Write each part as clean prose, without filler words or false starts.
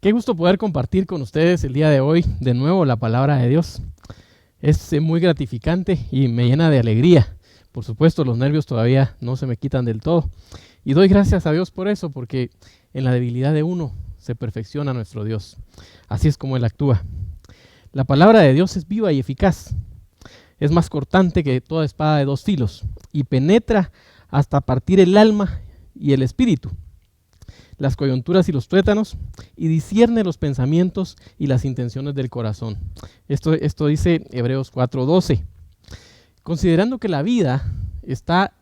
Qué gusto poder compartir con ustedes el día de hoy de nuevo la palabra de Dios. Es muy gratificante y me llena de alegría. Por supuesto, los nervios todavía no se me quitan del todo. Y doy gracias a Dios por eso, porque en la debilidad de uno se perfecciona nuestro Dios. Así es como Él actúa. La palabra de Dios es viva y eficaz. Es más cortante que toda espada de dos filos y penetra hasta partir el alma y el espíritu, las coyunturas y los tuétanos, y discierne los pensamientos y las intenciones del corazón. Esto dice Hebreos 4:12. Considerando que la vida está,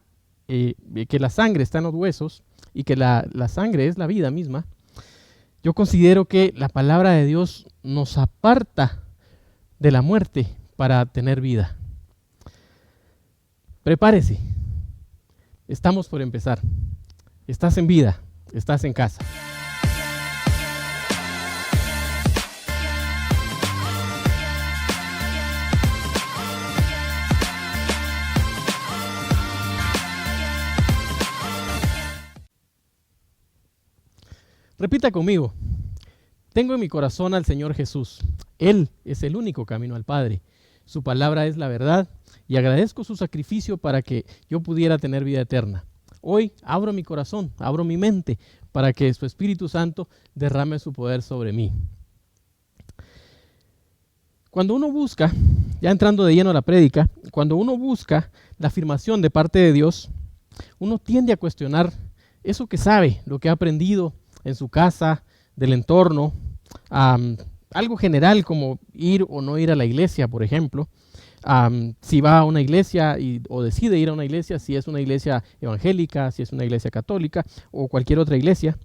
que la sangre está en los huesos y que la sangre es la vida misma, yo considero que la palabra de Dios nos aparta de la muerte para tener vida. Prepárese. Estamos por empezar. Estás en vida. Estás en casa. Repita conmigo. Tengo en mi corazón al Señor Jesús. Él es el único camino al Padre. Su palabra es la verdad y agradezco su sacrificio para que yo pudiera tener vida eterna. Hoy abro mi corazón, abro mi mente para que su Espíritu Santo derrame su poder sobre mí. Cuando uno busca, ya entrando de lleno a la prédica, cuando uno busca la afirmación de parte de Dios, uno tiende a cuestionar eso que sabe, lo que ha aprendido en su casa, del entorno, algo general como ir o no ir a la iglesia, por ejemplo. Si va a una iglesia o decide ir a una iglesia, si es una iglesia evangélica, si es una iglesia católica o cualquier otra iglesia.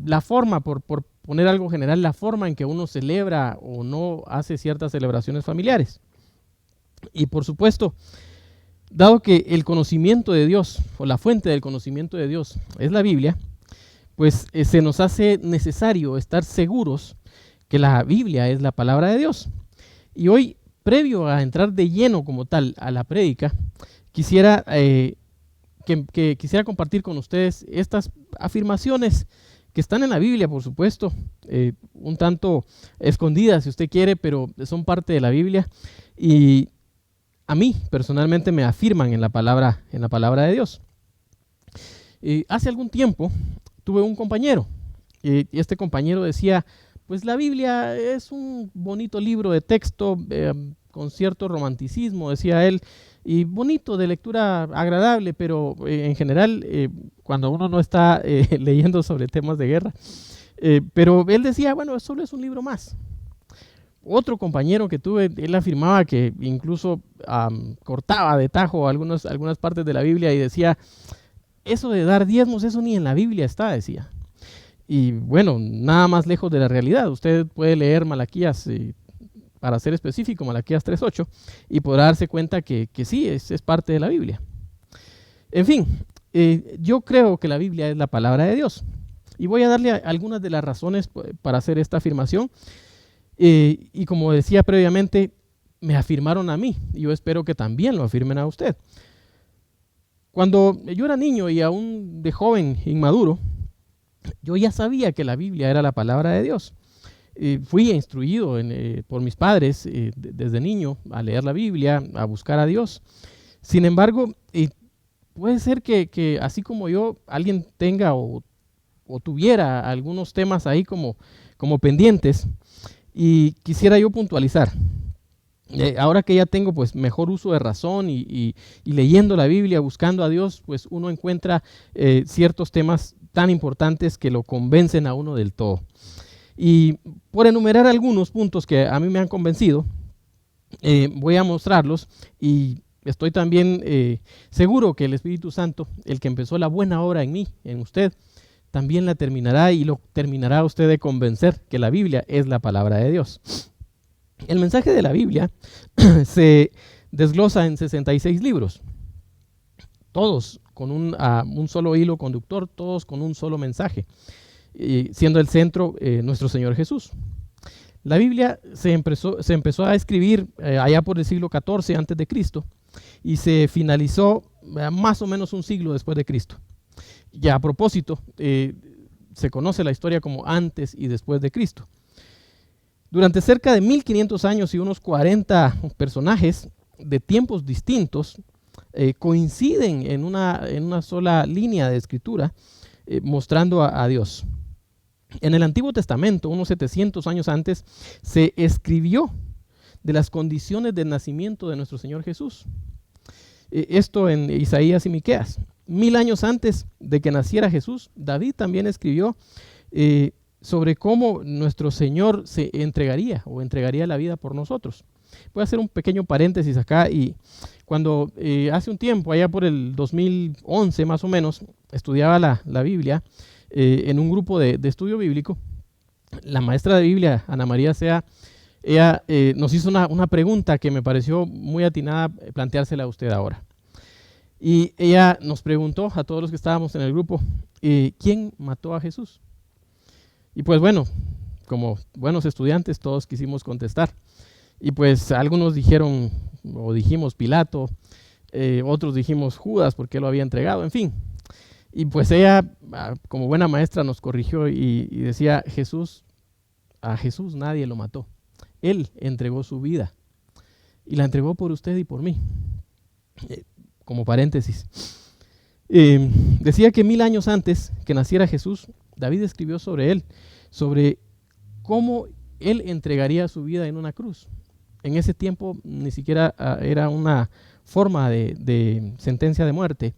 La forma, por poner algo general, la forma en que uno celebra o no hace ciertas celebraciones familiares. Y por supuesto, dado que el conocimiento de Dios o la fuente del conocimiento de Dios es la Biblia, pues se nos hace necesario estar seguros que la Biblia es la palabra de Dios. Y hoy, previo a entrar de lleno como tal a la prédica, quisiera compartir con ustedes estas afirmaciones que están en la Biblia, por supuesto, un tanto escondidas si usted quiere, pero son parte de la Biblia y a mí personalmente me afirman en la palabra de Dios. Hace algún tiempo tuve un compañero y este compañero decía: pues la Biblia es un bonito libro de texto con cierto romanticismo, decía él, y bonito, de lectura agradable, pero en general, cuando uno no está leyendo sobre temas de guerra, pero él decía, bueno, solo es un libro más. Otro compañero que tuve, él afirmaba que incluso cortaba de tajo algunas partes de la Biblia y decía, eso de dar diezmos, eso ni en la Biblia está, decía. Y bueno, nada más lejos de la realidad. Usted puede leer Malaquías, para ser específico, Malaquías 3:8, y podrá darse cuenta que sí, es parte de la Biblia. En fin, yo creo que la Biblia es la palabra de Dios. Y voy a darle algunas de las razones para hacer esta afirmación. Y como decía previamente, me afirmaron a mí, y yo espero que también lo afirmen a usted. Cuando yo era niño y aún de joven, inmaduro, yo ya sabía que la Biblia era la palabra de Dios. Fui instruido por mis padres desde niño a leer la Biblia, a buscar a Dios. Sin embargo, puede ser que así como yo, alguien tenga o tuviera algunos temas ahí como pendientes, y quisiera yo puntualizar. Ahora que ya tengo pues mejor uso de razón y leyendo la Biblia, buscando a Dios, pues uno encuentra ciertos temas tan importantes que lo convencen a uno del todo. Y por enumerar algunos puntos que a mí me han convencido, voy a mostrarlos y estoy también seguro que el Espíritu Santo, el que empezó la buena obra en mí, en usted, también la terminará y lo terminará usted de convencer que la Biblia es la palabra de Dios. El mensaje de la Biblia se desglosa en 66 libros, todos con un solo hilo conductor, todos con un solo mensaje, siendo el centro nuestro Señor Jesús. La Biblia se empezó a escribir allá por el siglo XIV antes de Cristo y se finalizó más o menos un siglo después de Cristo. Ya a propósito, se conoce la historia como antes y después de Cristo. Durante cerca de 1500 años y unos 40 personajes de tiempos distintos coinciden en una sola línea de escritura mostrando a Dios. En el Antiguo Testamento, unos 700 años antes, se escribió de las condiciones del nacimiento de nuestro Señor Jesús. Esto en Isaías y Miqueas. 1000 años antes de que naciera Jesús, David también escribió sobre cómo nuestro Señor se entregaría o entregaría la vida por nosotros. Voy a hacer un pequeño paréntesis acá y cuando hace un tiempo, allá por el 2011 más o menos, estudiaba la Biblia en un grupo de estudio bíblico, la maestra de Biblia, Ana María Sea, ella nos hizo una pregunta que me pareció muy atinada planteársela a usted ahora. Y ella nos preguntó a todos los que estábamos en el grupo, ¿quién mató a Jesús? Y pues bueno, como buenos estudiantes todos quisimos contestar. Y pues algunos dijeron o dijimos Pilato, otros dijimos Judas porque él lo había entregado, en fin. Y pues ella, como buena maestra, nos corrigió y decía, a Jesús nadie lo mató. Él entregó su vida y la entregó por usted y por mí. Como paréntesis. Decía que 1000 años antes que naciera Jesús, David escribió sobre él, sobre cómo él entregaría su vida en una cruz. En ese tiempo ni siquiera era una forma de sentencia de muerte,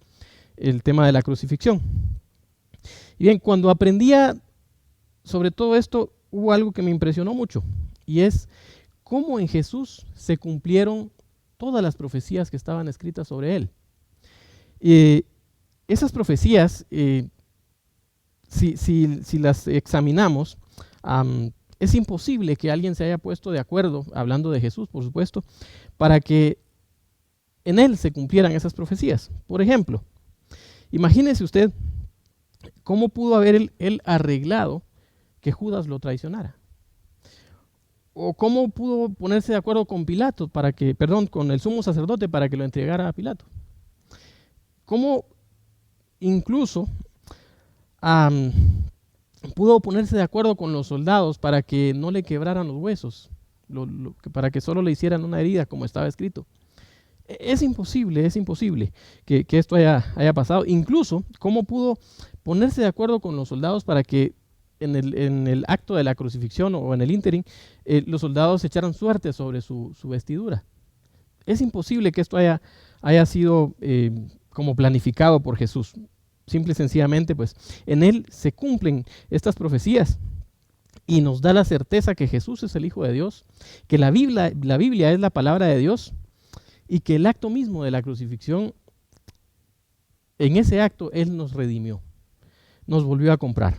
el tema de la crucifixión. Y bien, cuando aprendía sobre todo esto, hubo algo que me impresionó mucho, y es cómo en Jesús se cumplieron todas las profecías que estaban escritas sobre él. Esas profecías, si las examinamos, es imposible que alguien se haya puesto de acuerdo, hablando de Jesús, por supuesto, para que en él se cumplieran esas profecías. Por ejemplo, imagínese usted cómo pudo haber él arreglado que Judas lo traicionara. O cómo pudo ponerse de acuerdo con Pilato con el sumo sacerdote para que lo entregara a Pilato. Cómo incluso pudo ponerse de acuerdo con los soldados para que no le quebraran los huesos, para que solo le hicieran una herida como estaba escrito. Es imposible que esto haya pasado. Incluso cómo pudo ponerse de acuerdo con los soldados para que en el acto de la crucifixión o en el ínterin, los soldados echaran suerte sobre su vestidura. Es imposible que esto haya sido como planificado por Jesús. Simple y sencillamente, pues, en él se cumplen estas profecías y nos da la certeza que Jesús es el Hijo de Dios, que la Biblia es la palabra de Dios y que el acto mismo de la crucifixión, en ese acto, Él nos redimió, nos volvió a comprar.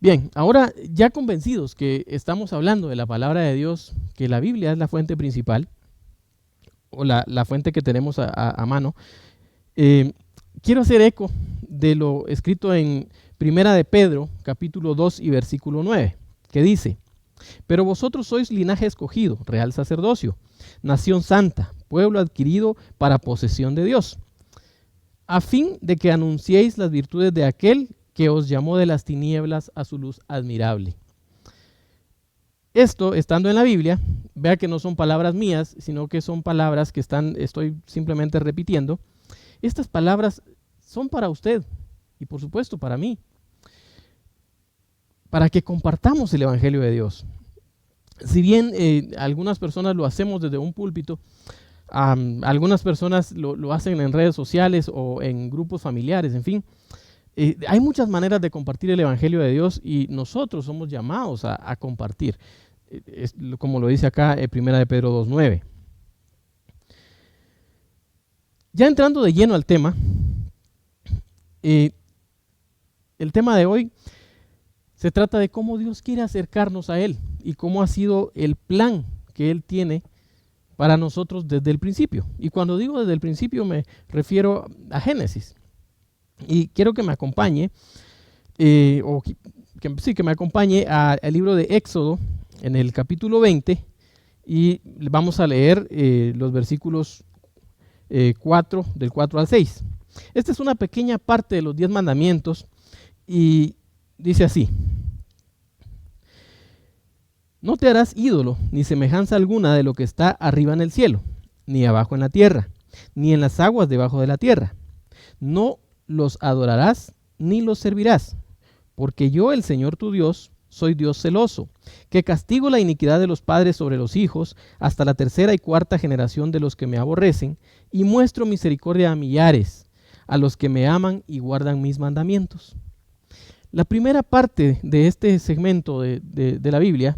Bien, ahora ya convencidos que estamos hablando de la palabra de Dios, que la Biblia es la fuente principal, o la fuente que tenemos a mano, quiero hacer eco de lo escrito en Primera de Pedro, capítulo 2 y versículo 9, que dice, pero vosotros sois linaje escogido, real sacerdocio, nación santa, pueblo adquirido para posesión de Dios, a fin de que anunciéis las virtudes de aquel que os llamó de las tinieblas a su luz admirable. Esto, estando en la Biblia, vea que no son palabras mías, sino que son palabras que estoy simplemente repitiendo. Estas palabras son para usted y por supuesto para mí, para que compartamos el Evangelio de Dios. Si bien algunas personas lo hacemos desde un púlpito, algunas personas lo hacen en redes sociales o en grupos familiares, en fin, hay muchas maneras de compartir el Evangelio de Dios y nosotros somos llamados a compartir, como lo dice acá en 1 Pedro 2:9. Ya entrando de lleno al tema, el tema de hoy se trata de cómo Dios quiere acercarnos a Él y cómo ha sido el plan que Él tiene para nosotros desde el principio. Y cuando digo desde el principio me refiero a Génesis. Y quiero que me acompañe, que me acompañe al libro de Éxodo en el capítulo 20 y vamos a leer los versículos del 4 al 6. Esta es una pequeña parte de los 10 mandamientos Y dice así: no te harás ídolo, ni semejanza alguna de lo que está arriba en el cielo, ni abajo en la tierra, ni en las aguas debajo de la tierra. No los adorarás, ni los servirás, porque yo, el Señor tu Dios, soy Dios celoso, que castigo la iniquidad de los padres sobre los hijos, hasta la tercera y cuarta generación de los que me aborrecen, y muestro misericordia a millares, a los que me aman y guardan mis mandamientos. La primera parte de este segmento de la Biblia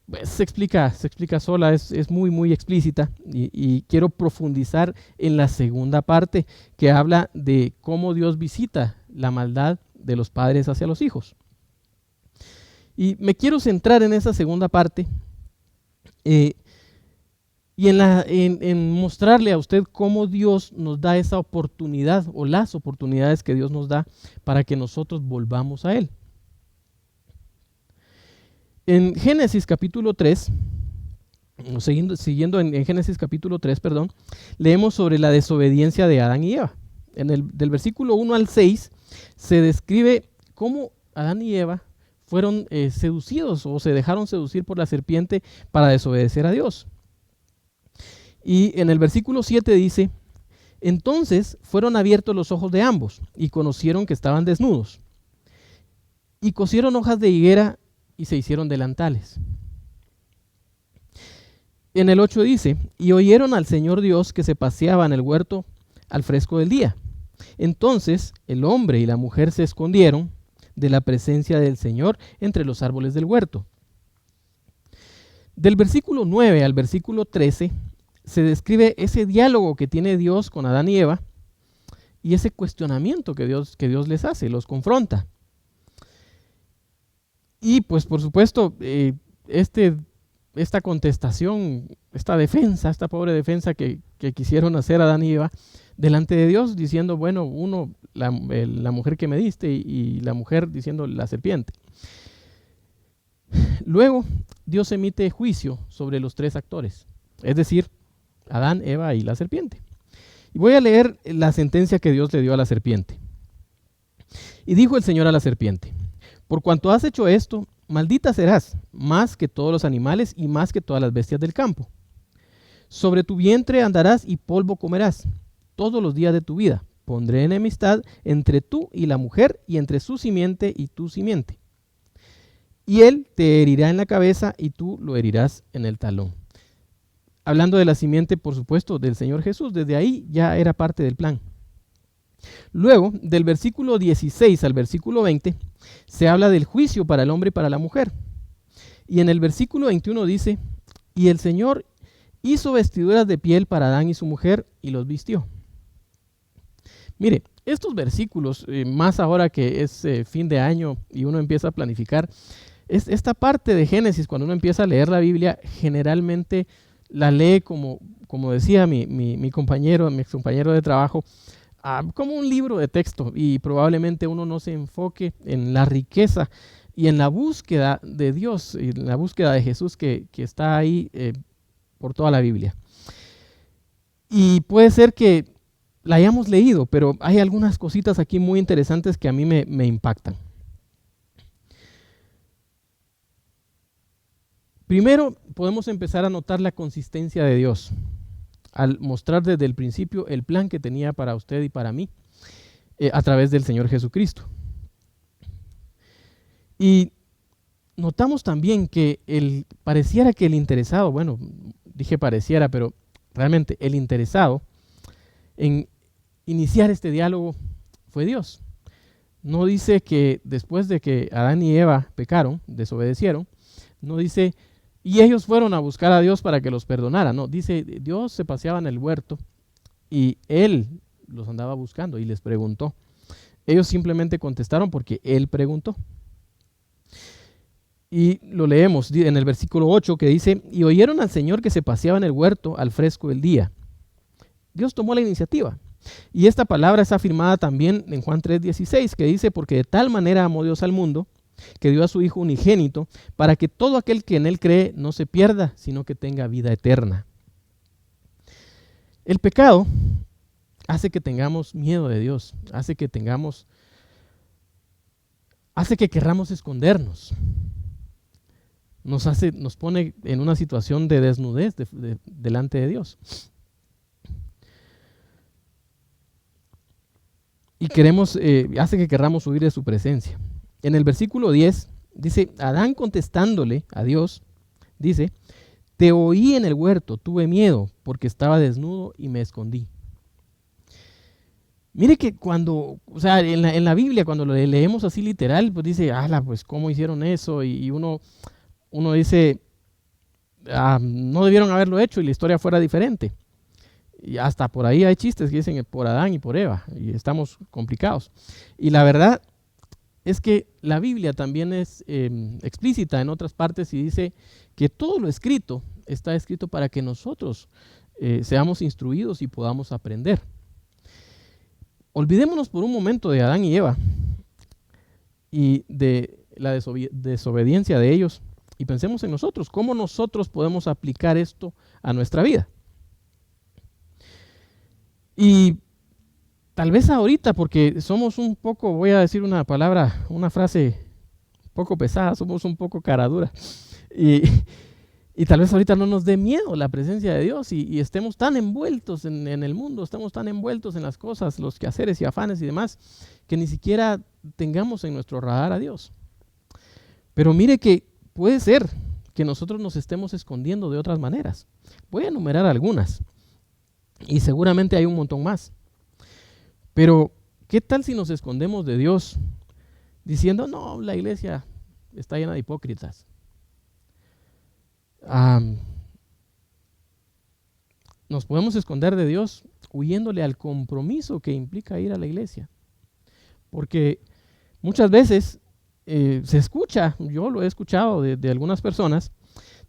pues, se explica sola, es muy, muy explícita, y quiero profundizar en la segunda parte, que habla de cómo Dios visita la maldad de los padres hacia los hijos. Y me quiero centrar en esa segunda parte y en mostrarle a usted cómo Dios nos da esa oportunidad, o las oportunidades que Dios nos da para que nosotros volvamos a Él. En Génesis capítulo 3, siguiendo en Génesis capítulo 3, perdón, leemos sobre la desobediencia de Adán y Eva. Del versículo 1 al 6 se describe cómo Adán y Eva fueron seducidos o se dejaron seducir por la serpiente para desobedecer a Dios. Y en el versículo 7 dice: entonces fueron abiertos los ojos de ambos y conocieron que estaban desnudos. Y cosieron hojas de higuera y se hicieron delantales. En el 8 dice: y oyeron al Señor Dios que se paseaba en el huerto al fresco del día. Entonces el hombre y la mujer se escondieron de la presencia del Señor entre los árboles del huerto. Del versículo 9 al versículo 13 se describe ese diálogo que tiene Dios con Adán y Eva y ese cuestionamiento que Dios les hace, los confronta. Y pues por supuesto, esta contestación, esta pobre defensa que quisieron hacer Adán y Eva delante de Dios, diciendo, bueno, uno, la mujer que me diste, y la mujer diciendo la serpiente. Luego, Dios emite juicio sobre los tres actores, es decir, Adán, Eva y la serpiente. Y voy a leer la sentencia que Dios le dio a la serpiente. Y dijo el Señor a la serpiente: por cuanto has hecho esto, maldita serás, más que todos los animales y más que todas las bestias del campo. Sobre tu vientre andarás y polvo comerás todos los días de tu vida. Pondré enemistad entre tú y la mujer, y entre su simiente y tu simiente. Y él te herirá en la cabeza y tú lo herirás en el talón. Hablando de la simiente, por supuesto, del Señor Jesús, desde ahí ya era parte del plan. Luego, del versículo 16 al versículo 20, se habla del juicio para el hombre y para la mujer. Y en el versículo 21 dice: y el Señor hizo vestiduras de piel para Adán y su mujer y los vistió. Mire, estos versículos, más ahora que es fin de año y uno empieza a planificar, esta parte de Génesis, cuando uno empieza a leer la Biblia, generalmente la lee como decía mi compañero, mi excompañero de trabajo, como un libro de texto, y probablemente uno no se enfoque en la riqueza y en la búsqueda de Dios, y en la búsqueda de Jesús que está ahí por toda la Biblia. Y puede ser que la hayamos leído, pero hay algunas cositas aquí muy interesantes que a mí me impactan. Primero, podemos empezar a notar la consistencia de Dios al mostrar desde el principio el plan que tenía para usted y para mí a través del Señor Jesucristo. Y notamos también que pareciera que el interesado, bueno, dije pareciera, pero realmente el interesado en iniciar este diálogo fue Dios. No dice que después de que Adán y Eva pecaron, desobedecieron, no dice: y ellos fueron a buscar a Dios para que los perdonara. No, dice, Dios se paseaba en el huerto y Él los andaba buscando y les preguntó. Ellos simplemente contestaron porque Él preguntó. Y lo leemos en el versículo 8 que dice: y oyeron al Señor que se paseaba en el huerto al fresco del día. Dios tomó la iniciativa. Y esta palabra es afirmada también en Juan 3:16, que dice: porque de tal manera amó Dios al mundo, que dio a su Hijo unigénito, para que todo aquel que en Él cree no se pierda, sino que tenga vida eterna. El pecado hace que tengamos miedo de Dios, hace que tengamos hace que querramos escondernos. Nos pone en una situación de desnudez delante de Dios. Y hace que querramos huir de su presencia. En el versículo 10 dice, Adán contestándole a Dios, dice, te oí en el huerto, tuve miedo porque estaba desnudo y me escondí. Mire que en la Biblia, cuando lo leemos así literal, pues dice, pues cómo hicieron eso, y uno dice, no debieron haberlo hecho y la historia fuera diferente. Y hasta por ahí hay chistes que dicen por Adán y por Eva, y estamos complicados. Y la verdad es que la Biblia también es explícita en otras partes y dice que todo lo escrito está escrito para que nosotros seamos instruidos y podamos aprender. Olvidémonos por un momento de Adán y Eva y de la desobediencia de ellos y pensemos en nosotros, cómo nosotros podemos aplicar esto a nuestra vida. Y tal vez ahorita, porque somos un poco, voy a decir una frase un poco pesada, somos un poco cara dura. Y tal vez ahorita no nos dé miedo la presencia de Dios y estemos tan envueltos en el mundo, estemos tan envueltos en las cosas, los quehaceres y afanes y demás, que ni siquiera tengamos en nuestro radar a Dios. Pero mire que puede ser que nosotros nos estemos escondiendo de otras maneras. Voy a enumerar algunas. Y seguramente hay un montón más. Pero, ¿qué tal si nos escondemos de Dios diciendo, no, la iglesia está llena de hipócritas? Nos podemos esconder de Dios huyéndole al compromiso que implica ir a la iglesia. Porque muchas veces se escucha, yo lo he escuchado de algunas personas,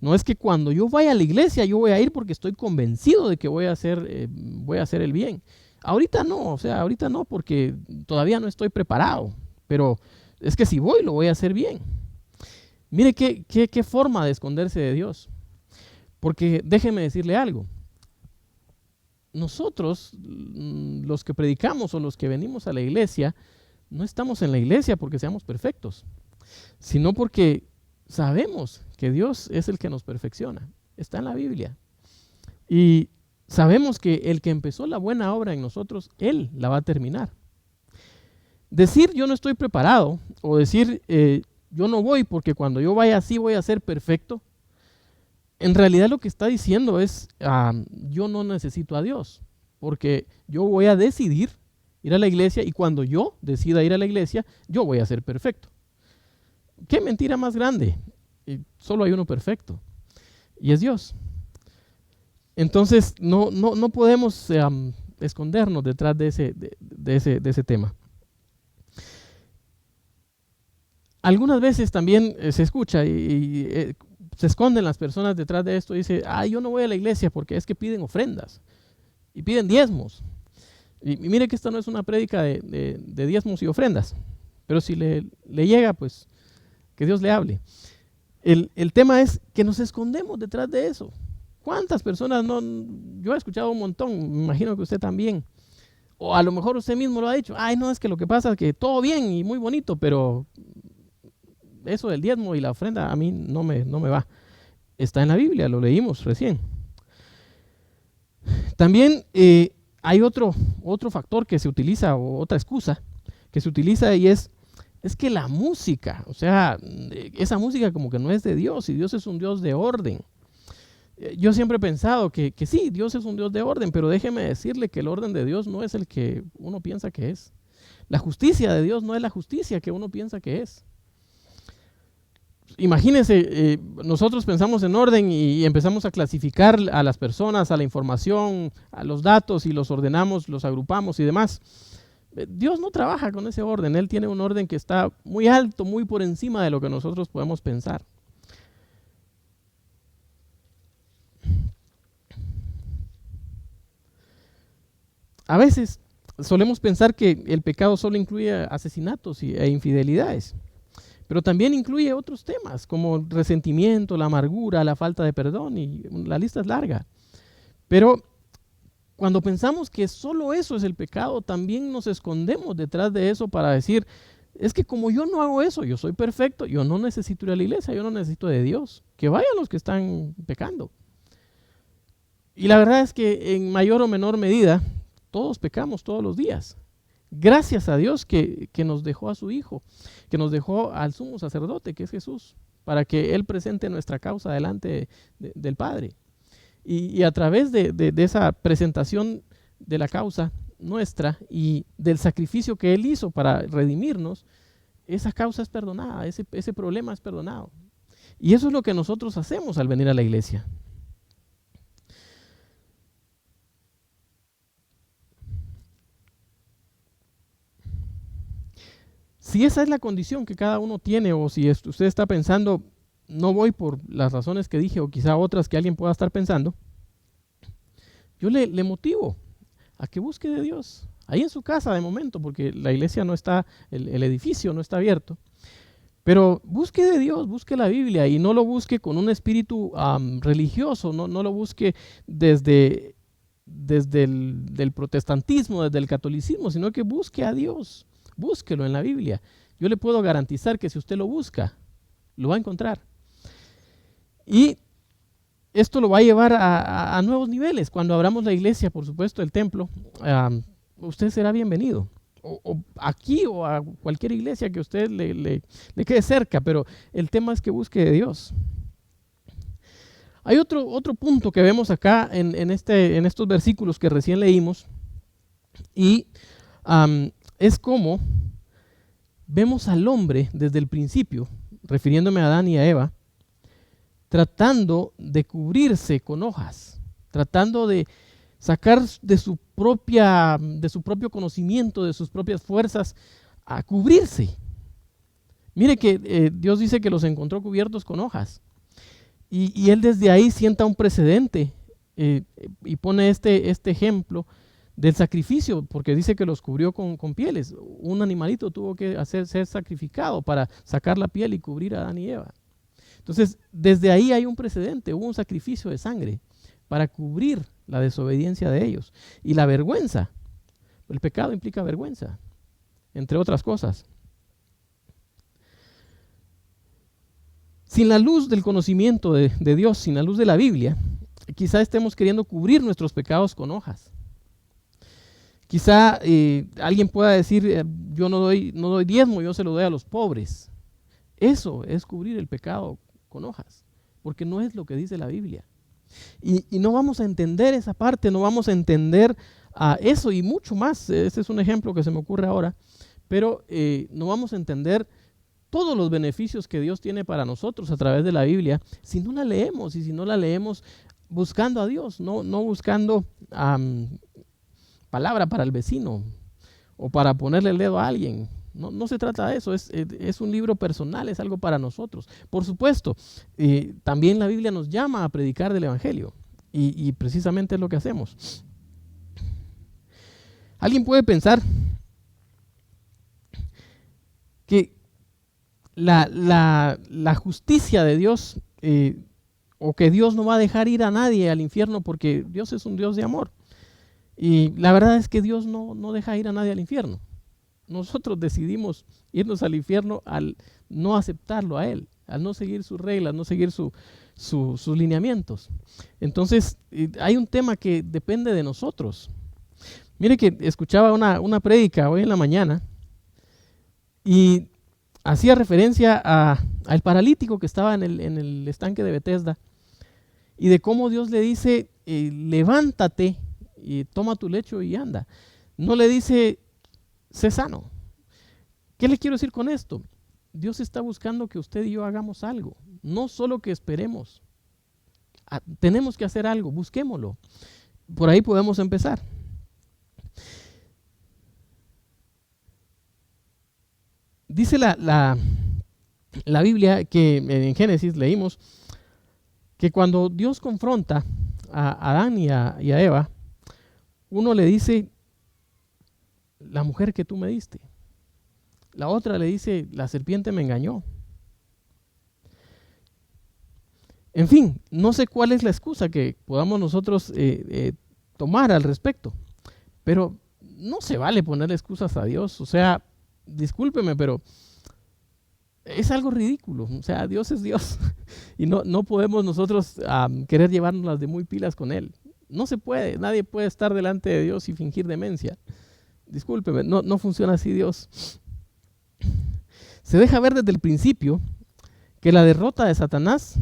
no es que cuando yo vaya a la iglesia yo voy a ir porque estoy convencido de que voy a hacer el bien. Ahorita no, porque todavía no estoy preparado, pero es que si voy lo voy a hacer bien. Mire qué forma de esconderse de Dios. Porque déjeme decirle algo. Nosotros, los que predicamos o los que venimos a la iglesia, no estamos en la iglesia porque seamos perfectos, sino porque sabemos que Dios es el que nos perfecciona. Está en la Biblia. Y sabemos que el que empezó la buena obra en nosotros, Él la va a terminar. Decir yo no estoy preparado o decir yo no voy porque cuando yo vaya así voy a ser perfecto, en realidad lo que está diciendo es yo no necesito a Dios porque yo voy a decidir ir a la iglesia y cuando yo decida ir a la iglesia yo voy a ser perfecto. ¿Qué mentira más grande? Solo hay uno perfecto y es Dios. Entonces no podemos escondernos detrás de ese tema. Algunas veces también se escucha y se esconden las personas detrás de esto y dice, yo no voy a la iglesia porque es que piden ofrendas y piden diezmos. Y mire que esta no es una prédica de diezmos y ofrendas, pero si le llega, pues que Dios le hable. El tema es que nos escondemos detrás de eso. ¿Cuántas personas yo he escuchado un montón, me imagino que usted también, o a lo mejor usted mismo lo ha dicho, no, es que lo que pasa es que todo bien y muy bonito, pero eso del diezmo y la ofrenda a mí no me va. Está en la Biblia, lo leímos recién. También hay otro factor que se utiliza, o otra excusa que se utiliza y es que la música, o sea, esa música como que no es de Dios y Dios es un Dios de orden. Yo siempre he pensado que sí, Dios es un Dios de orden, pero déjeme decirle que el orden de Dios no es el que uno piensa que es. La justicia de Dios no es la justicia que uno piensa que es. Imagínense, nosotros pensamos en orden y empezamos a clasificar a las personas, a la información, a los datos y los ordenamos, los agrupamos y demás. Dios no trabaja con ese orden, Él tiene un orden que está muy alto, muy por encima de lo que nosotros podemos pensar. A veces solemos pensar que el pecado solo incluye asesinatos e infidelidades, pero también incluye otros temas como el resentimiento, la amargura, la falta de perdón y la lista es larga. Pero cuando pensamos que solo eso es el pecado, también nos escondemos detrás de eso para decir es que como yo no hago eso, yo soy perfecto, yo no necesito ir a la iglesia, yo no necesito de Dios. Que vayan los que están pecando. Y la verdad es que en mayor o menor medida, todos pecamos todos los días. Gracias a Dios que nos dejó a su Hijo, que nos dejó al sumo sacerdote, que es Jesús, para que Él presente nuestra causa delante del Padre. Y a través de esa presentación de la causa nuestra y del sacrificio que Él hizo para redimirnos, esa causa es perdonada, ese problema es perdonado. Y eso es lo que nosotros hacemos al venir a la iglesia. Si esa es la condición que cada uno tiene, o si usted está pensando, no voy por las razones que dije, o quizá otras que alguien pueda estar pensando, yo le motivo a que busque de Dios. Ahí en su casa de momento, porque la iglesia no está, el edificio no está abierto. Pero busque de Dios, busque la Biblia y no lo busque con un espíritu religioso, no lo busque desde el protestantismo, desde el catolicismo, sino que busque a Dios, búsquelo en la Biblia. Yo le puedo garantizar que si usted lo busca, lo va a encontrar. Y esto lo va a llevar a nuevos niveles. Cuando abramos la iglesia, por supuesto, el templo, usted será bienvenido. O aquí o a cualquier iglesia que a usted le quede cerca, pero el tema es que busque de Dios. Hay otro punto que vemos acá en estos versículos que recién leímos, y es como vemos al hombre desde el principio, refiriéndome a Adán y a Eva, tratando de cubrirse con hojas, tratando de sacar de su propio conocimiento, de sus propias fuerzas, a cubrirse. Mire que Dios dice que los encontró cubiertos con hojas. Y Él desde ahí sienta un precedente y pone este ejemplo del sacrificio, porque dice que los cubrió con pieles. Un animalito tuvo que ser sacrificado para sacar la piel y cubrir a Adán y Eva. Entonces, desde ahí hay un precedente, hubo un sacrificio de sangre para cubrir la desobediencia de ellos. Y la vergüenza, el pecado implica vergüenza, entre otras cosas. Sin la luz del conocimiento de Dios, sin la luz de la Biblia, quizá estemos queriendo cubrir nuestros pecados con hojas. Quizá alguien pueda decir, yo no doy diezmo, yo se lo doy a los pobres. Eso es cubrir el pecado con hojas, porque no es lo que dice la Biblia. Y no vamos a entender esa parte, no vamos a entender eso y mucho más. Este es un ejemplo que se me ocurre ahora, pero no vamos a entender todos los beneficios que Dios tiene para nosotros a través de la Biblia si no la leemos, y si no la leemos buscando a Dios, no buscando palabra para el vecino o para ponerle el dedo a alguien. No se trata de eso, es un libro personal, es algo para nosotros. Por supuesto, también la Biblia nos llama a predicar del Evangelio y precisamente es lo que hacemos. Alguien puede pensar que la justicia de Dios o que Dios no va a dejar ir a nadie al infierno porque Dios es un Dios de amor. Y la verdad es que Dios no deja ir a nadie al infierno. Nosotros decidimos irnos al infierno al no aceptarlo a Él, al no seguir sus reglas, no seguir sus lineamientos. Entonces, hay un tema que depende de nosotros. Mire que escuchaba una prédica hoy en la mañana y hacía referencia al paralítico que estaba en el estanque de Betesda y de cómo Dios le dice, levántate y toma tu lecho y anda. No le dice, sé sano. ¿Qué le quiero decir con esto? Dios está buscando que usted y yo hagamos algo, no solo que esperemos. Tenemos que hacer algo, busquémoslo. Por ahí podemos empezar. Dice la Biblia que en Génesis leímos que cuando Dios confronta a Adán y a Eva, uno le dice, la mujer que tú me diste. La otra le dice, la serpiente me engañó. En fin, no sé cuál es la excusa que podamos nosotros tomar al respecto, pero no se vale poner excusas a Dios. O sea, discúlpeme, pero es algo ridículo. O sea, Dios es Dios y no podemos nosotros querer llevarnos las de muy pilas con Él. No se puede, nadie puede estar delante de Dios y fingir demencia. Discúlpeme, no funciona así Dios. Se deja ver desde el principio que la derrota de Satanás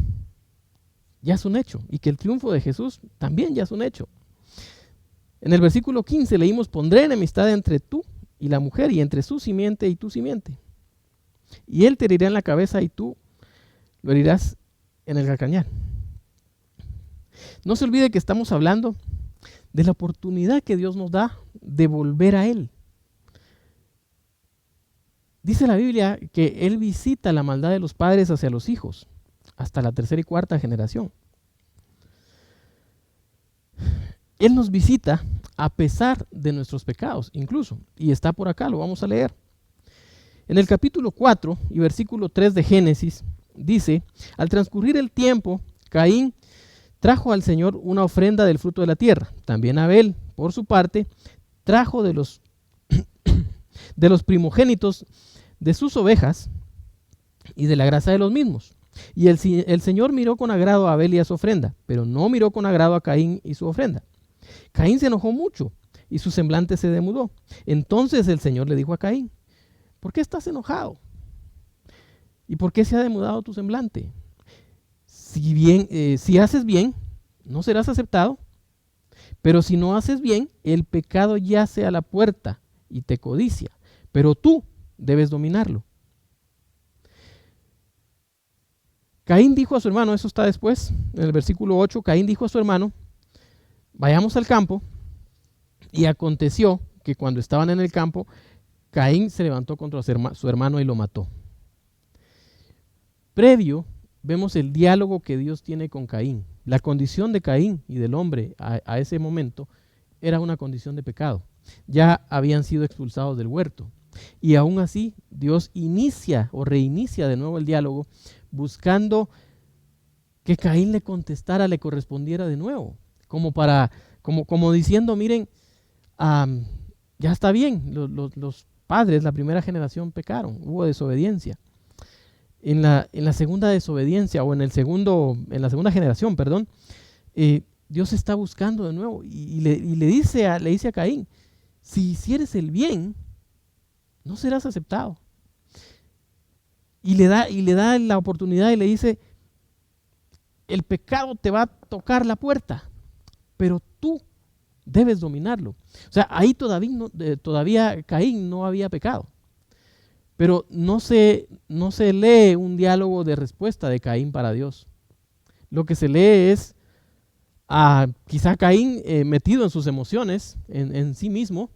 ya es un hecho y que el triunfo de Jesús también ya es un hecho. En el versículo 15 leímos: pondré enemistad entre tú y la mujer, y entre su simiente y tu simiente. Y él te herirá en la cabeza y tú lo herirás en el calcañar. No se olvide que estamos hablando de la oportunidad que Dios nos da de volver a Él. Dice la Biblia que Él visita la maldad de los padres hacia los hijos, hasta la tercera y cuarta generación. Él nos visita a pesar de nuestros pecados, incluso. Y está por acá, lo vamos a leer. En el capítulo 4 y versículo 3 de Génesis, dice: al transcurrir el tiempo, Caín trajo al Señor una ofrenda del fruto de la tierra. También Abel, por su parte, trajo de los primogénitos de sus ovejas y de la grasa de los mismos. Y el Señor miró con agrado a Abel y a su ofrenda, pero no miró con agrado a Caín y su ofrenda. Caín se enojó mucho y su semblante se demudó. Entonces el Señor le dijo a Caín: ¿por qué estás enojado? ¿Y por qué se ha demudado tu semblante? Si haces bien, no serás aceptado, pero si no haces bien, el pecado yace a la puerta y te codicia, pero tú debes dominarlo. Caín dijo a su hermano, eso está después, en el versículo 8, Caín dijo a su hermano: vayamos al campo. Y aconteció que cuando estaban en el campo, Caín se levantó contra su hermano y lo mató. Previo, vemos el diálogo que Dios tiene con Caín. La condición de Caín y del hombre a ese momento era una condición de pecado. Ya habían sido expulsados del huerto. Y aún así, Dios inicia o reinicia de nuevo el diálogo, buscando que Caín le contestara, le correspondiera de nuevo. Como diciendo, miren, ya está bien, los padres, la primera generación pecaron, hubo desobediencia. En la segunda desobediencia o en la segunda generación, perdón, Dios está buscando de nuevo y le dice a Caín: si hicieres el bien, no serás aceptado. Y le da la oportunidad y le dice: el pecado te va a tocar la puerta, pero tú debes dominarlo. O sea, ahí todavía Caín no había pecado. Pero no se lee un diálogo de respuesta de Caín para Dios. Lo que se lee es quizá Caín metido en sus emociones, en sí mismo,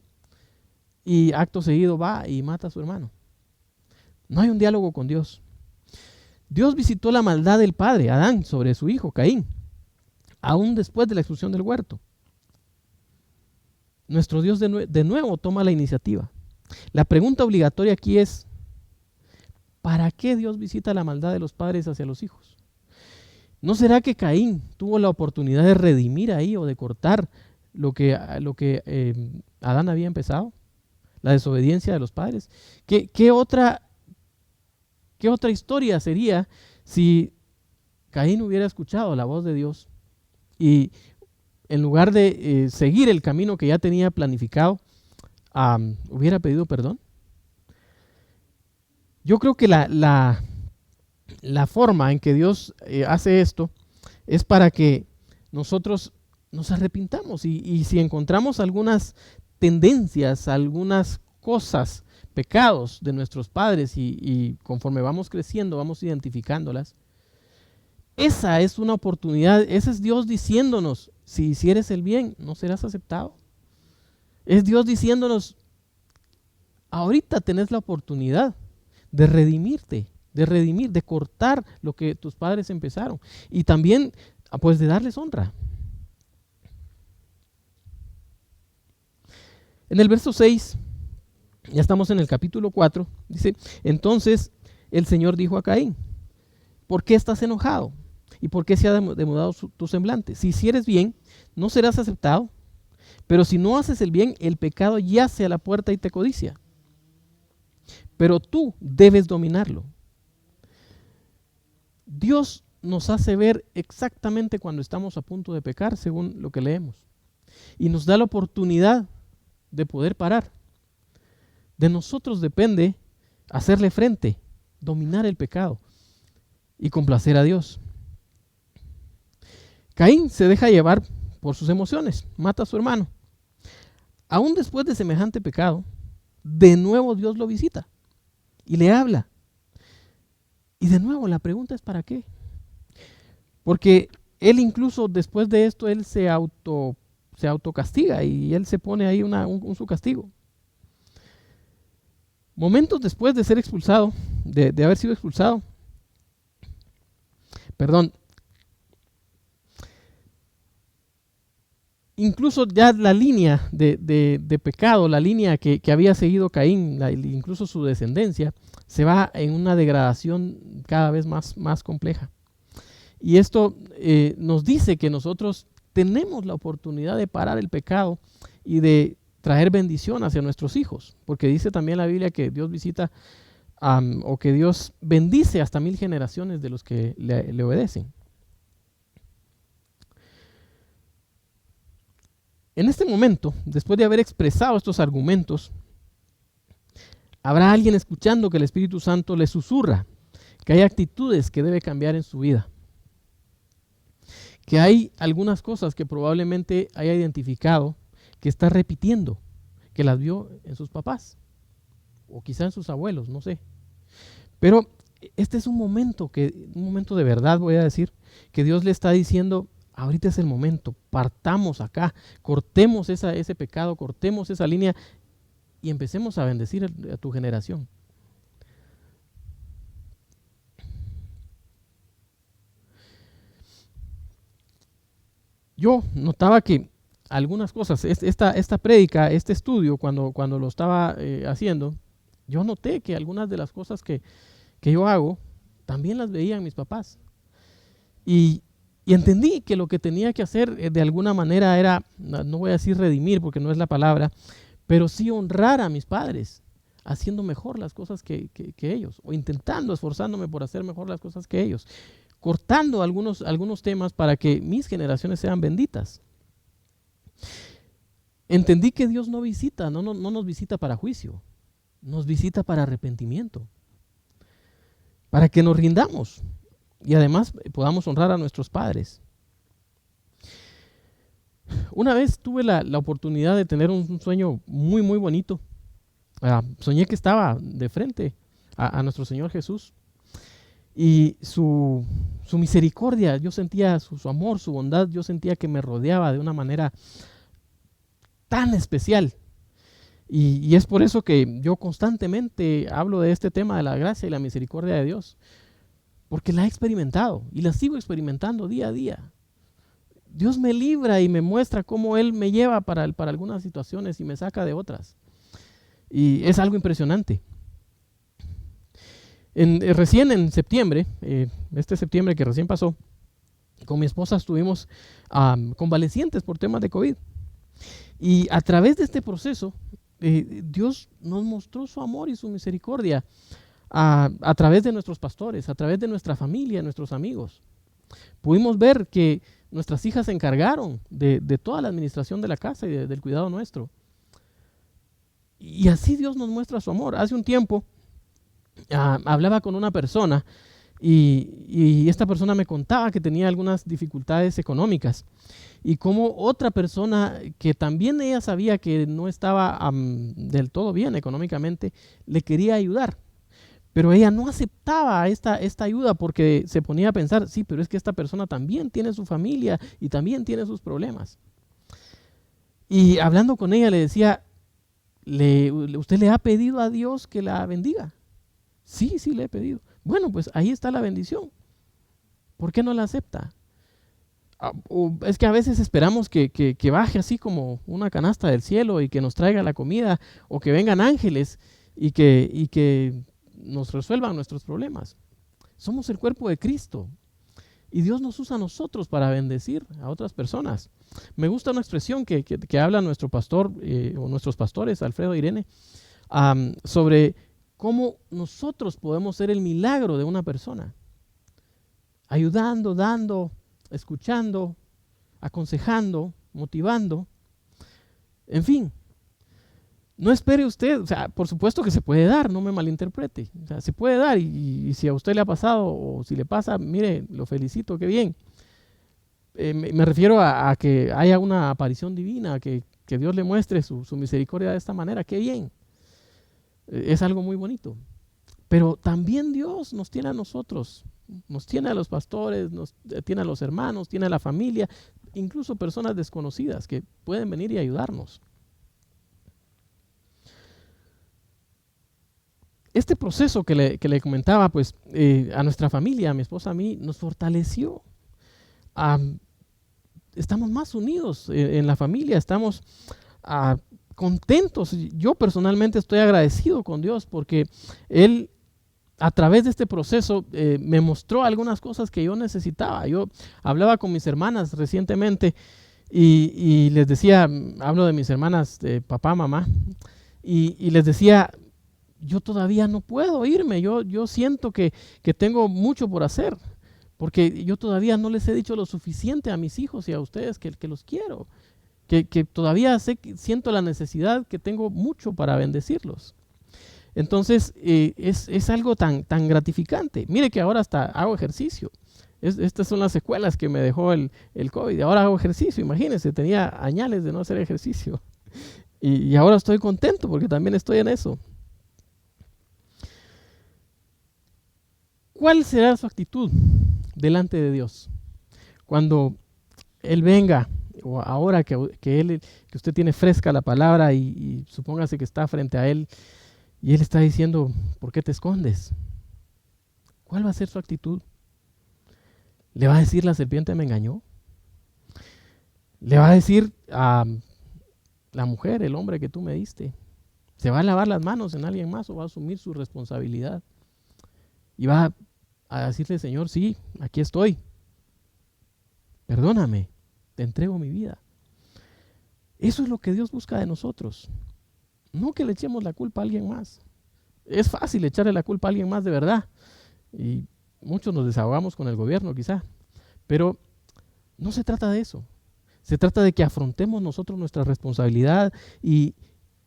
y acto seguido va y mata a su hermano. No hay un diálogo con Dios. Dios visitó la maldad del padre, Adán, sobre su hijo, Caín, aún después de la expulsión del huerto. Nuestro Dios de nuevo toma la iniciativa. La pregunta obligatoria aquí es: ¿para qué Dios visita la maldad de los padres hacia los hijos? ¿No será que Caín tuvo la oportunidad de redimir ahí o de cortar lo que Adán había empezado? La desobediencia de los padres. ¿Qué otra historia sería si Caín hubiera escuchado la voz de Dios y en lugar de seguir el camino que ya tenía planificado, hubiera pedido perdón? Yo creo que la forma en que Dios hace esto es para que nosotros nos arrepintamos y si encontramos algunas tendencias, algunas cosas, pecados de nuestros padres y conforme vamos creciendo vamos identificándolas, esa es una oportunidad, ese es Dios diciéndonos: si hicieres el bien, no serás aceptado. Es Dios diciéndonos: ahorita tenés la oportunidad de redimirte, de cortar lo que tus padres empezaron y también pues de darles honra. En el verso 6, ya estamos en el capítulo 4, dice: entonces el Señor dijo a Caín: ¿por qué estás enojado? ¿Y por qué se ha demudado tu semblante? Si hicieres bien, no serás aceptado, pero si no haces el bien, el pecado yace a la puerta y te codicia, pero tú debes dominarlo. Dios nos hace ver exactamente cuando estamos a punto de pecar, según lo que leemos, y nos da la oportunidad de poder parar. De nosotros depende hacerle frente, dominar el pecado y complacer a Dios. Caín se deja llevar por sus emociones, mata a su hermano. Aún después de semejante pecado, de nuevo Dios lo visita y le habla. Y de nuevo la pregunta es ¿para qué? Porque él incluso después de esto, él se autocastiga y él se pone ahí su castigo. Momentos después de ser expulsado, de haber sido expulsado, incluso ya la línea de pecado, la línea que había seguido Caín, incluso su descendencia, se va en una degradación cada vez más compleja. Y esto nos dice que nosotros tenemos la oportunidad de parar el pecado y de traer bendición hacia nuestros hijos, porque dice también la Biblia que Dios visita o que Dios bendice hasta 1000 generaciones de los que le obedecen. En este momento, después de haber expresado estos argumentos, habrá alguien escuchando que el Espíritu Santo le susurra que hay actitudes que debe cambiar en su vida, que hay algunas cosas que probablemente haya identificado que está repitiendo, que las vio en sus papás o quizá en sus abuelos, no sé. Pero este es un momento de verdad, voy a decir, que Dios le está diciendo: ahorita es el momento, partamos acá, cortemos ese pecado, cortemos esa línea y empecemos a bendecir a tu generación. Yo notaba que algunas cosas, esta prédica, este estudio, cuando lo estaba haciendo, yo noté que algunas de las cosas que yo hago, también las veían mis papás. Y entendí que lo que tenía que hacer de alguna manera era, no voy a decir redimir porque no es la palabra, pero sí honrar a mis padres, haciendo mejor las cosas que ellos, o intentando, esforzándome por hacer mejor las cosas que ellos, cortando algunos temas para que mis generaciones sean benditas. Entendí que Dios no nos visita para juicio, nos visita para arrepentimiento, para que nos rindamos y además podamos honrar a nuestros padres. Una vez tuve la oportunidad de tener un sueño muy bonito. Soñé que estaba de frente a nuestro Señor Jesús y su misericordia, yo sentía su amor, su bondad, yo sentía que me rodeaba de una manera tan especial. Y es por eso que yo constantemente hablo de este tema de la gracia y la misericordia de Dios, porque la he experimentado y la sigo experimentando día a día. Dios me libra y me muestra cómo Él me lleva para algunas situaciones y me saca de otras. Y es algo impresionante. Recién en septiembre, este septiembre que recién pasó, con mi esposa estuvimos convalecientes por temas de COVID. Y a través de este proceso, Dios nos mostró su amor y su misericordia a través de nuestros pastores, a través de nuestra familia, nuestros amigos. Pudimos ver que nuestras hijas se encargaron de toda la administración de la casa y del cuidado nuestro. Y así Dios nos muestra su amor. Hace un tiempo hablaba con una persona y esta persona me contaba que tenía algunas dificultades económicas y como otra persona que también ella sabía que no estaba del todo bien económicamente, le quería ayudar. Pero ella no aceptaba esta ayuda porque se ponía a pensar, sí, pero es que esta persona también tiene su familia y también tiene sus problemas. Y hablando con ella le decía, ¿usted le ha pedido a Dios que la bendiga? Sí, le he pedido. Bueno, pues ahí está la bendición. ¿Por qué no la acepta? Es que a veces esperamos que baje así como una canasta del cielo y que nos traiga la comida o que vengan ángeles y que nos resuelvan nuestros problemas. Somos el cuerpo de Cristo y Dios nos usa a nosotros para bendecir a otras personas. Me gusta una expresión que habla nuestro pastor o nuestros pastores, Alfredo e Irene, sobre cómo nosotros podemos ser el milagro de una persona. Ayudando, dando, escuchando, aconsejando, motivando. En fin, no espere usted, o sea, por supuesto que se puede dar, no me malinterprete. O sea, se puede dar y si a usted le ha pasado o si le pasa, mire, lo felicito, qué bien. Me refiero a que haya una aparición divina, que Dios le muestre su misericordia de esta manera, qué bien. Es algo muy bonito. Pero también Dios nos tiene a nosotros, nos tiene a los pastores, nos tiene a los hermanos, tiene a la familia, incluso personas desconocidas que pueden venir y ayudarnos. Este proceso que le comentaba, pues, a nuestra familia, a mi esposa, a mí, nos fortaleció. Estamos más unidos en la familia, estamos contentos. Yo personalmente estoy agradecido con Dios porque Él, a través de este proceso, me mostró algunas cosas que yo necesitaba. Yo hablaba con mis hermanas recientemente y les decía, hablo de mis hermanas, de papá, mamá, y les decía, yo todavía no puedo irme, yo siento que tengo mucho por hacer, porque yo todavía no les he dicho lo suficiente a mis hijos y a ustedes que los quiero, que todavía siento la necesidad, que tengo mucho para bendecirlos. Entonces, es algo tan gratificante. Mire que ahora hasta hago ejercicio. Estas son las secuelas que me dejó el COVID. Ahora hago ejercicio, imagínense, tenía añales de no hacer ejercicio. Y ahora estoy contento porque también estoy en eso. ¿Cuál será su actitud delante de Dios cuando Él venga, o ahora que usted tiene fresca la palabra y supóngase que está frente a Él y Él está diciendo, ¿por qué te escondes? ¿Cuál va a ser su actitud? ¿Le va a decir la serpiente me engañó? ¿Le va a decir a la mujer, el hombre que tú me diste? ¿Se va a lavar las manos en alguien más o va a asumir su responsabilidad? Y va a decirle, Señor, sí, aquí estoy. Perdóname, te entrego mi vida. Eso es lo que Dios busca de nosotros. No que le echemos la culpa a alguien más. Es fácil echarle la culpa a alguien más de verdad. Y muchos nos desahogamos con el gobierno quizá. Pero no se trata de eso. Se trata de que afrontemos nosotros nuestra responsabilidad y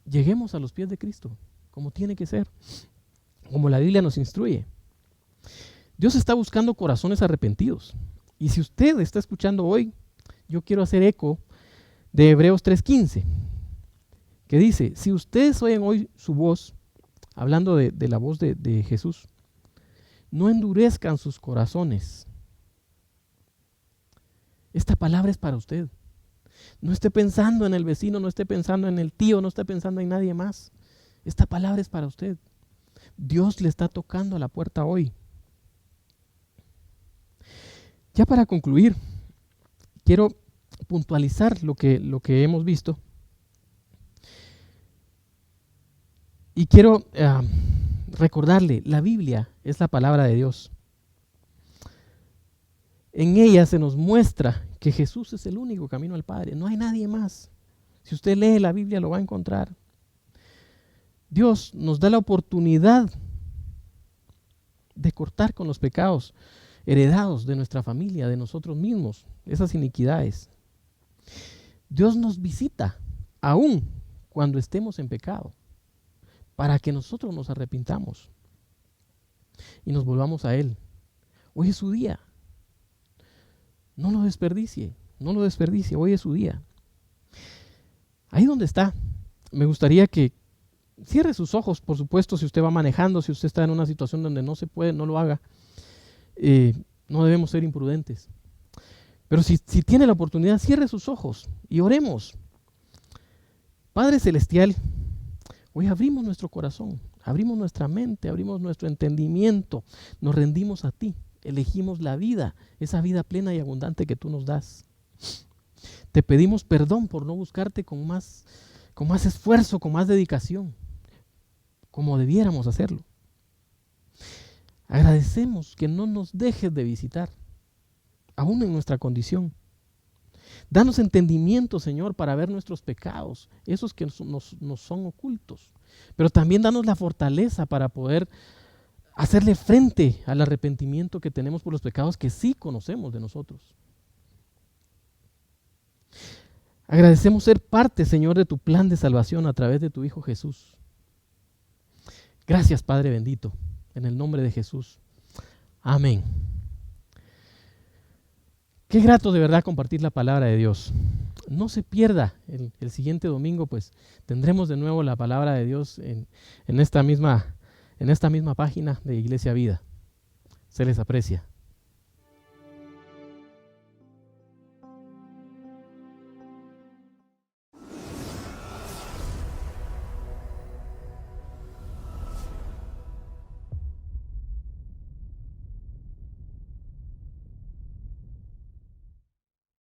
lleguemos a los pies de Cristo, como tiene que ser, como la Biblia nos instruye. Dios está buscando corazones arrepentidos. Y si usted está escuchando hoy, yo quiero hacer eco de Hebreos 3:15, que dice, si ustedes oyen hoy su voz, hablando de la voz de Jesús, no endurezcan sus corazones. Esta palabra es para usted. No esté pensando en el vecino, no esté pensando en el tío, no esté pensando en nadie más. Esta palabra es para usted. Dios le está tocando a la puerta hoy. Ya para concluir, quiero puntualizar lo que hemos visto. Y quiero recordarle, la Biblia es la palabra de Dios. En ella se nos muestra que Jesús es el único camino al Padre. No hay nadie más. Si usted lee la Biblia lo va a encontrar. Dios nos da la oportunidad de cortar con los pecados heredados de nuestra familia, de nosotros mismos, esas iniquidades. Dios nos visita aún cuando estemos en pecado, para que nosotros nos arrepintamos y nos volvamos a Él. Hoy es su día. No lo desperdicie, hoy es su día. Ahí donde está, me gustaría que cierre sus ojos, por supuesto, si usted va manejando, si usted está en una situación donde no se puede, no lo haga. No debemos ser imprudentes. Pero si tiene la oportunidad, cierre sus ojos y oremos. Padre Celestial, hoy abrimos nuestro corazón, abrimos nuestra mente, abrimos nuestro entendimiento, nos rendimos a ti, elegimos la vida, esa vida plena y abundante que tú nos das. Te pedimos perdón por no buscarte con más esfuerzo, con más dedicación, como debiéramos hacerlo. Agradecemos que no nos dejes de visitar, aún en nuestra condición. Danos entendimiento, Señor, para ver nuestros pecados, esos que nos son ocultos. Pero también danos la fortaleza para poder hacerle frente al arrepentimiento que tenemos por los pecados que sí conocemos de nosotros. Agradecemos ser parte, Señor, de tu plan de salvación a través de tu Hijo Jesús. Gracias, Padre bendito, en el nombre de Jesús. Amén. Qué grato de verdad compartir la palabra de Dios. No se pierda el siguiente domingo, pues tendremos de nuevo la palabra de Dios en esta misma página de Iglesia Vida. Se les aprecia.